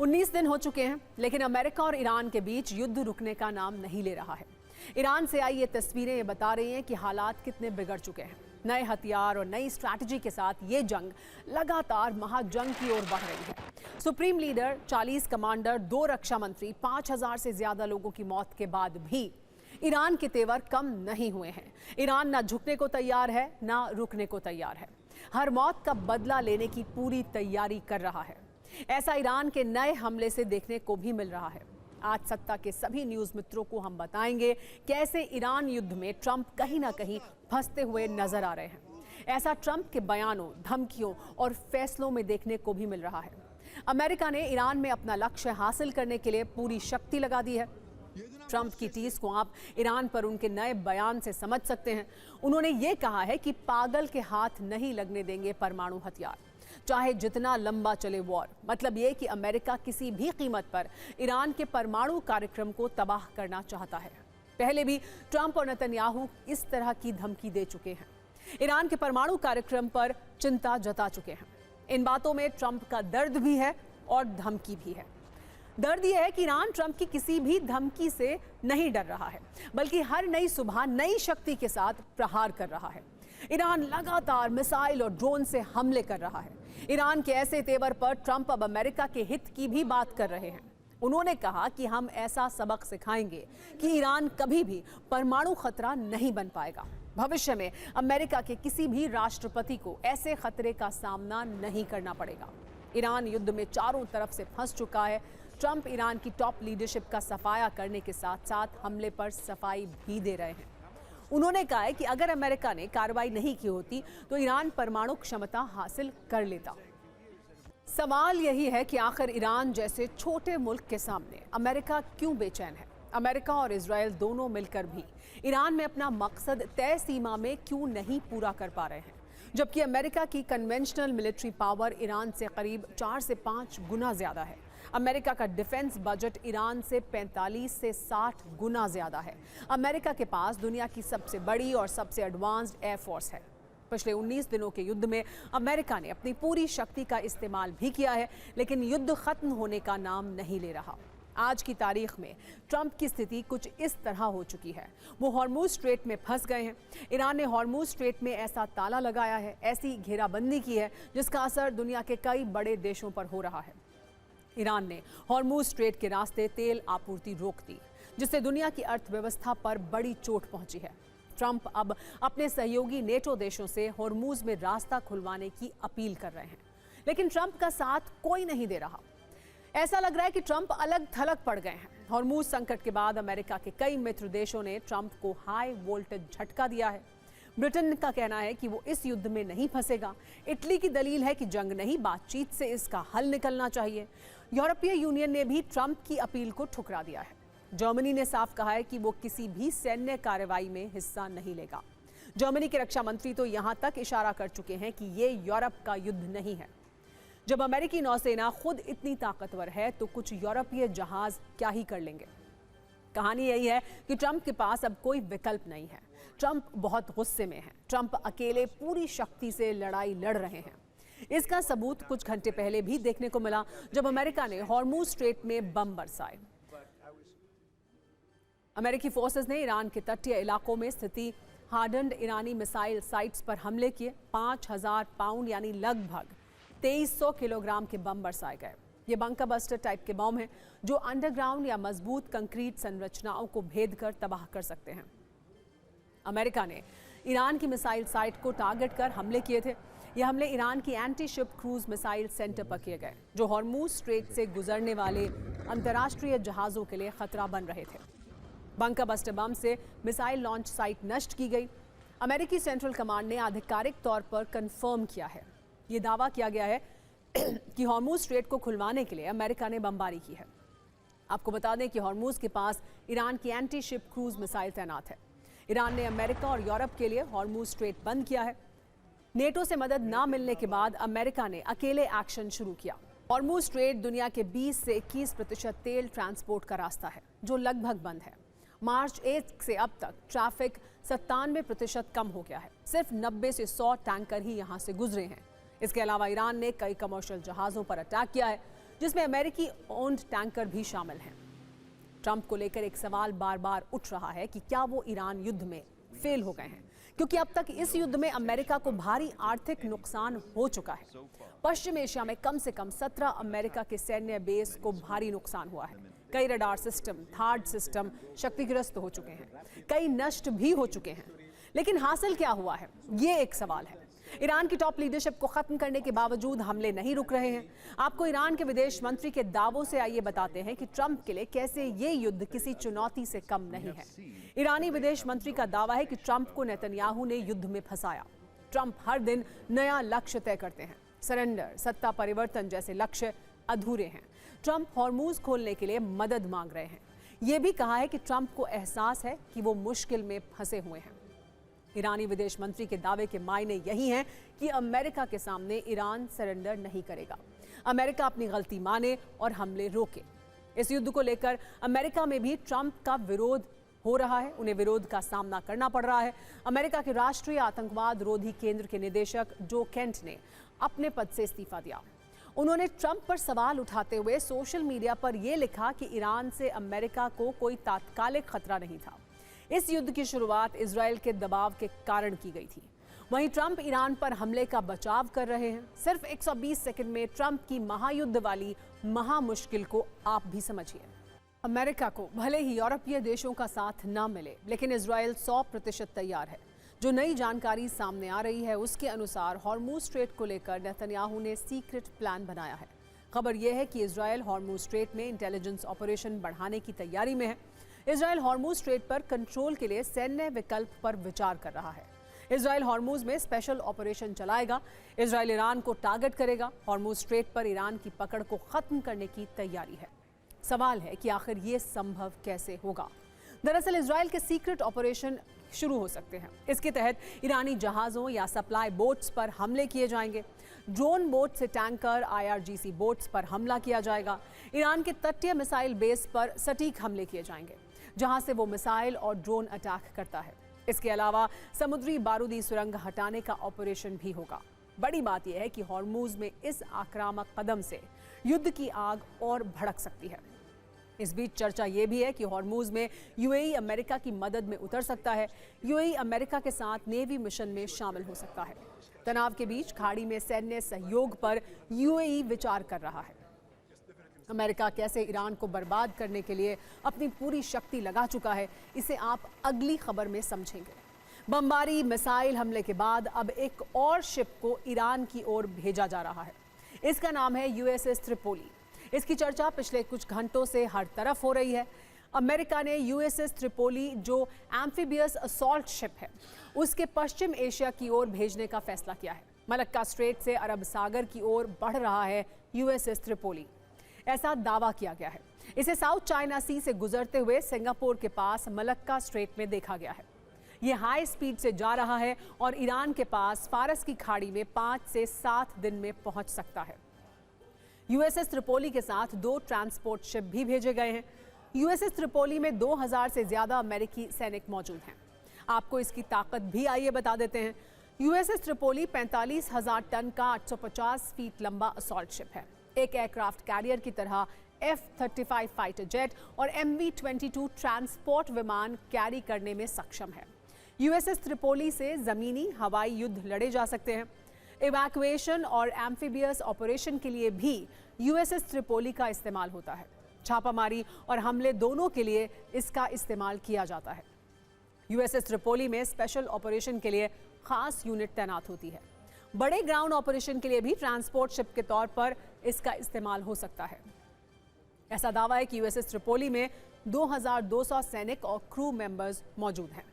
19 दिन हो चुके हैं, लेकिन अमेरिका और ईरान के बीच युद्ध रुकने का नाम नहीं ले रहा है। ईरान से आई ये तस्वीरें ये बता रही हैं कि हालात कितने बिगड़ चुके हैं। नए हथियार और नई स्ट्रैटेजी के साथ ये जंग लगातार महाजंग की ओर बढ़ रही है। सुप्रीम लीडर, 40 कमांडर, 2 रक्षा मंत्री, 5000 से ज्यादा लोगों की मौत के बाद भी ईरान के तेवर कम नहीं हुए हैं। ईरान ना झुकने को तैयार है, ना रुकने को तैयार है। हर मौत का बदला लेने की पूरी तैयारी कर रहा है। ऐसा ईरान के नए हमले से देखने को भी मिल रहा है। आज सत्ता के सभी न्यूज मित्रों को हम बताएंगे कैसे ईरान युद्ध में ट्रंप कहीं ना कहीं फंसते हुए नजर आ रहे हैं। ऐसा ट्रंप के बयानों, धमकियों और फैसलों में देखने को भी मिल रहा है। अमेरिका ने ईरान में अपना लक्ष्य हासिल करने के लिए पूरी शक्ति लगा दी है। ट्रंप की टीस को आप ईरान पर उनके नए बयान से समझ सकते हैं। उन्होंने ये कहा है कि पागल के हाथ नहीं लगने देंगे परमाणु हथियार, चाहे जितना लंबा चले वॉर। मतलब ये कि अमेरिका किसी भी कीमत पर ईरान के परमाणु कार्यक्रम को तबाह करना चाहता है। पहले भी ट्रंप और नेतन्याहू इस तरह की धमकी दे चुके हैं। ईरान के परमाणु कार्यक्रम पर चिंता जता चुके हैं। इन बातों में ट्रंप का दर्द भी है और धमकी भी है। दर्द यह है कि ईरान ट्रंप की किसी भी धमकी से नहीं डर रहा है, बल्कि हर नई सुबह नई शक्ति के साथ प्रहार कर रहा है। ईरान लगातार मिसाइल और ड्रोन से हमले कर रहा है। ईरान के ऐसे तेवर पर ट्रंप अब अमेरिका के हित की भी बात कर रहे हैं। उन्होंने कहा कि हम ऐसा सबक सिखाएंगे कि ईरान कभी भी परमाणु खतरा नहीं बन पाएगा। भविष्य में अमेरिका के किसी भी राष्ट्रपति को ऐसे खतरे का सामना नहीं करना पड़ेगा। ईरान युद्ध में चारों तरफ से फंस चुका है। ट्रंप ईरान की टॉप लीडरशिप का सफाया करने के साथ साथ हमले पर सफाई भी दे रहे हैं। उन्होंने कहा है कि अगर अमेरिका ने कार्रवाई नहीं की होती तो ईरान परमाणु क्षमता हासिल कर लेता। सवाल यही है कि आखिर ईरान जैसे छोटे मुल्क के सामने अमेरिका क्यों बेचैन है। अमेरिका और इजराइल दोनों मिलकर भी ईरान में अपना मकसद तय सीमा में क्यों नहीं पूरा कर पा रहे हैं, जबकि अमेरिका की कन्वेंशनल मिलिट्री पावर ईरान से करीब 4 से 5 गुना ज्यादा है। अमेरिका का डिफेंस बजट ईरान से 45 से 60 गुना ज्यादा है। अमेरिका के पास दुनिया की सबसे बड़ी और सबसे एडवांस्ड एयरफोर्स है। पिछले 19 दिनों के युद्ध में अमेरिका ने अपनी पूरी शक्ति का इस्तेमाल भी किया है, लेकिन युद्ध खत्म होने का नाम नहीं ले रहा। आज की तारीख में ट्रंप की स्थिति कुछ इस तरह हो चुकी है। वो हॉर्मुज स्ट्रेट में फंस गए हैं। ईरान ने हॉर्मुज स्ट्रेट में ऐसा ताला लगाया है, ऐसी घेराबंदी की है जिसका असर दुनिया के कई बड़े देशों पर हो रहा है। ईरान ने हॉर्मुज स्ट्रेट के रास्ते तेल आपूर्ति रोक दी, जिससे दुनिया की अर्थव्यवस्था पर बड़ी चोट पहुंची है। ट्रंप अब अपने सहयोगी नेटो देशों से हॉर्मुज में रास्ता खुलवाने की अपील कर रहे हैं, लेकिन ट्रंप का साथ कोई नहीं दे रहा। ऐसा लग रहा है कि ट्रंप अलग थलग पड़ गए हैं। हॉर्मुज संकट के बाद अमेरिका के कई मित्र देशों ने ट्रंप को हाई वोल्टेज झटका दिया है। ब्रिटेन का कहना है कि वो इस युद्ध में नहीं फंसेगा। इटली की दलील है कि जंग नहीं, बातचीत से इसका हल निकलना चाहिए। यूरोपीय यूनियन ने भी ट्रंप की अपील को ठुकरा दिया है। जर्मनी ने साफ कहा है कि वो किसी भी सैन्य कार्रवाई में हिस्सा नहीं लेगा। जर्मनी के रक्षा मंत्री तो यहां तक इशारा कर चुके हैं कि ये यूरोप का युद्ध नहीं है। जब अमेरिकी नौसेना खुद इतनी ताकतवर है तो कुछ यूरोपीय जहाज क्या ही कर लेंगे। कहानी यही है कि ट्रंप के पास अब कोई विकल्प नहीं है। ट्रंप बहुत गुस्से में है। ट्रंप अकेले पूरी शक्ति से लड़ाई लड़ रहे हैं। इसका सबूत कुछ घंटे पहले भी देखने को मिला, जब अमेरिका ने हॉर्मुज स्ट्रेट में बम बरसाए। अमेरिकी फोर्सेस ने ईरान के तटीय इलाकों में स्थिति हार्डन्ड ईरानी मिसाइल साइट्स पर हमले किए। 5000 पाउंड यानी लगभग 2300 किलोग्राम के बम बरसाए गए। ये बंकर बस्टर टाइप के बम हैं जो अंडरग्राउंड या मजबूत कंक्रीट संरचनाओं को भेद कर तबाह कर सकते हैं। अमेरिका ने ईरान की मिसाइल साइट को टारगेट कर हमले किए थे। ये हमले ईरान की anti ship cruise missile centre पर किए गए, जो हॉर्मुज स्ट्रेट से गुजरने वाले अंतर्राष्ट्रीय जहाजों के लिए खतरा बन रहे थे। बंकर बस्टर बम से मिसाइल लॉन्च साइट नष्ट की गई। अमेरिकी सेंट्रल कमांड ने आधिकारिक तौर पर कंफर्म किया है। ये दावा किया गया है कि हॉर्मुज स्ट्रेट को खुलवाने के लिए अमेरिका ने बमबारी की है। आपको बता दें कि हॉर्मुज के पास ईरान की एंटी शिप क्रूज मिसाइल तैनात है। ईरान ने अमेरिका और यूरोप के लिए हॉर्मुज स्ट्रेट बंद किया है। नेटो से मदद न मिलने के बाद अमेरिका ने अकेले एक्शन शुरू किया। हॉर्मुज स्ट्रेट दुनिया के 20 से 21% तेल ट्रांसपोर्ट का रास्ता है, जो लगभग बंद है। मार्च 1 से अब तक ट्रैफिक 97% कम हो गया है। सिर्फ 90 से 100 टैंकर ही यहां से गुजरे हैं। इसके अलावा ईरान ने कई कमर्शियल जहाज़ों पर अटैक किया है। जिसमें अमेरिकी ओन्ड टैंकर भी शामिल हैं। ट्रंप को लेकर एक सवाल बार बार उठ रहा है कि क्या वो ईरान युद्ध में फेल हो गए हैं, क्योंकि अब तक इस युद्ध में अमेरिका को भारी आर्थिक नुकसान हो चुका है। पश्चिम एशिया में कम से कम 17 अमेरिका के सैन्य बेस को भारी नुकसान हुआ है। कई रडार सिस्टम, थार्ड सिस्टम क्षतिग्रस्त हो चुके हैं, कई नष्ट भी हो चुके हैं। लेकिन हासिल क्या हुआ है, ये एक सवाल है। ईरान की टॉप लीडरशिप को खत्म करने के बावजूद हमले नहीं रुक रहे हैं। आपको ईरान के विदेश मंत्री के दावों से आइए बताते हैं कि ट्रंप के लिए कैसे ये युद्ध किसी चुनौती से कम नहीं है। ईरानी विदेश मंत्री का दावा है कि ट्रंप को नेतन्याहू ने युद्ध में फंसाया। ट्रंप हर दिन नया लक्ष्य तय करते हैं। सरेंडर, सत्ता परिवर्तन जैसे लक्ष्य अधूरे हैं। ट्रंप हॉर्मूज खोलने के लिए मदद मांग रहे हैं। यह भी कहा है कि ट्रंप को एहसास है कि वो मुश्किल में फंसे हुए हैं। ईरानी विदेश मंत्री के दावे के मायने यही हैं कि अमेरिका के सामने ईरान सरेंडर नहीं करेगा। अमेरिका अपनी गलती माने और हमले रोके। इस युद्ध को लेकर अमेरिका में भी ट्रंप का विरोध हो रहा है, उन्हें विरोध का सामना करना पड़ रहा है। अमेरिका के राष्ट्रीय आतंकवाद रोधी केंद्र के निदेशक जो केंट ने अपने पद से इस्तीफा दिया। उन्होंने ट्रंप पर सवाल उठाते हुए सोशल मीडिया पर यह लिखा कि ईरान से अमेरिका को कोई तात्कालिक खतरा नहीं था। इस युद्ध की शुरुआत इजराइल के दबाव के कारण की गई थी। वहीं ट्रंप ईरान पर हमले का बचाव कर रहे हैं। सिर्फ 120 सेकंड में ट्रंप की महायुद्ध वाली महामुश्किल को आप भी समझिए। अमेरिका को भले ही यूरोपीय देशों का साथ न मिले, लेकिन इजराइल 100% तैयार है। जो नई जानकारी सामने आ रही है उसके अनुसार हॉर्मूज स्ट्रेट को लेकर नेतन्याहू ने सीक्रेट प्लान बनाया है। खबर यह है कि इजराइल हॉर्मूज स्ट्रेट में इंटेलिजेंस ऑपरेशन बढ़ाने की तैयारी में है। इजराइल हॉर्मूज स्ट्रेट पर कंट्रोल के लिए सैन्य विकल्प पर विचार कर रहा है। इजराइल हॉर्मूज में स्पेशल ऑपरेशन चलाएगा। इजराइल ईरान को टारगेट करेगा। हॉर्मूज स्ट्रेट पर ईरान की पकड़ को खत्म करने की तैयारी है। सवाल है कि आखिर ये संभव कैसे होगा। दरअसल इजराइल के सीक्रेट ऑपरेशन शुरू हो सकते हैं। इसके तहत ईरानी जहाज़ों या सप्लाई बोट्स पर हमले किए जाएंगे। ड्रोन बोट से टैंकर, IRGC बोट्स पर हमला किया जाएगा। ईरान के तटीय मिसाइल बेस पर सटीक हमले किए जाएंगे, जहां से वो मिसाइल और ड्रोन अटैक करता है। इसके अलावा समुद्री बारूदी सुरंग हटाने का ऑपरेशन भी होगा। बड़ी बात यह है कि हॉर्मूज में इस आक्रामक कदम से युद्ध की आग और भड़क सकती है। इस बीच चर्चा ये भी है कि हॉर्मूज में UAE अमेरिका की मदद में उतर सकता है। UAE अमेरिका के साथ नेवी मिशन में शामिल हो सकता है। तनाव के बीच खाड़ी में सैन्य सहयोग पर UAE विचार कर रहा है। अमेरिका कैसे ईरान को बर्बाद करने के लिए अपनी पूरी शक्ति लगा चुका है, इसे आप अगली खबर में समझेंगे। बमबारी मिसाइल हमले के बाद अब एक और शिप को ईरान की ओर भेजा जा रहा है। इसका नाम है USS त्रिपोली। इसकी चर्चा पिछले कुछ घंटों से हर तरफ हो रही है। अमेरिका ने USS त्रिपोली, जो एम्फीबियस असॉल्ट शिप है, उसके पश्चिम एशिया की ओर भेजने का फैसला किया है। मलक्का स्ट्रेट से अरब सागर की ओर बढ़ रहा है USS त्रिपोली, ऐसा दावा किया गया है। इसे साउथ चाइना सी से गुजरते हुए सिंगापुर के पास मलक्का स्ट्रेट में देखा गया है। ये हाई स्पीड से जा रहा है और ईरान के पास फारस की खाड़ी में 5 से 7 दिन में पहुंच सकता है। USS त्रिपोली के साथ 2 ट्रांसपोर्ट शिप भी भेजे गए हैं। USS त्रिपोली में 2000 से ज्यादा अमेरिकी सैनिक मौजूद हैं। आपको इसकी ताकत भी आइए बता देते हैं। USS त्रिपोली 45,000 टन का 850 फीट लंबा असॉल्ट शिप है। एक एयरक्राफ्ट कैरियर की तरह F-35 फाइटर जेट और MV-22 ट्रांसपोर्ट विमान कैरी करने में सक्षम है। USS त्रिपोली से जमीनी हवाई युद्ध लड़े जा सकते हैं। इवैक्यूएशन और एम्फीबियस ऑपरेशन के लिए भी USS त्रिपोली का इस्तेमाल होता है। छापामारी और हमले दोनों के लिए इसका इस्तेमाल किया जाता है। USS त्रिपोली में स्पेशल ऑपरेशन के लिए खास यूनिट तैनात होती है। बड़े ग्राउंड ऑपरेशन के लिए भी ट्रांसपोर्ट शिप के तौर पर इसका इस्तेमाल हो सकता है। ऐसा दावा है कि USS त्रिपोली में 2200 सैनिक और क्रू मेंबर्स मौजूद हैं।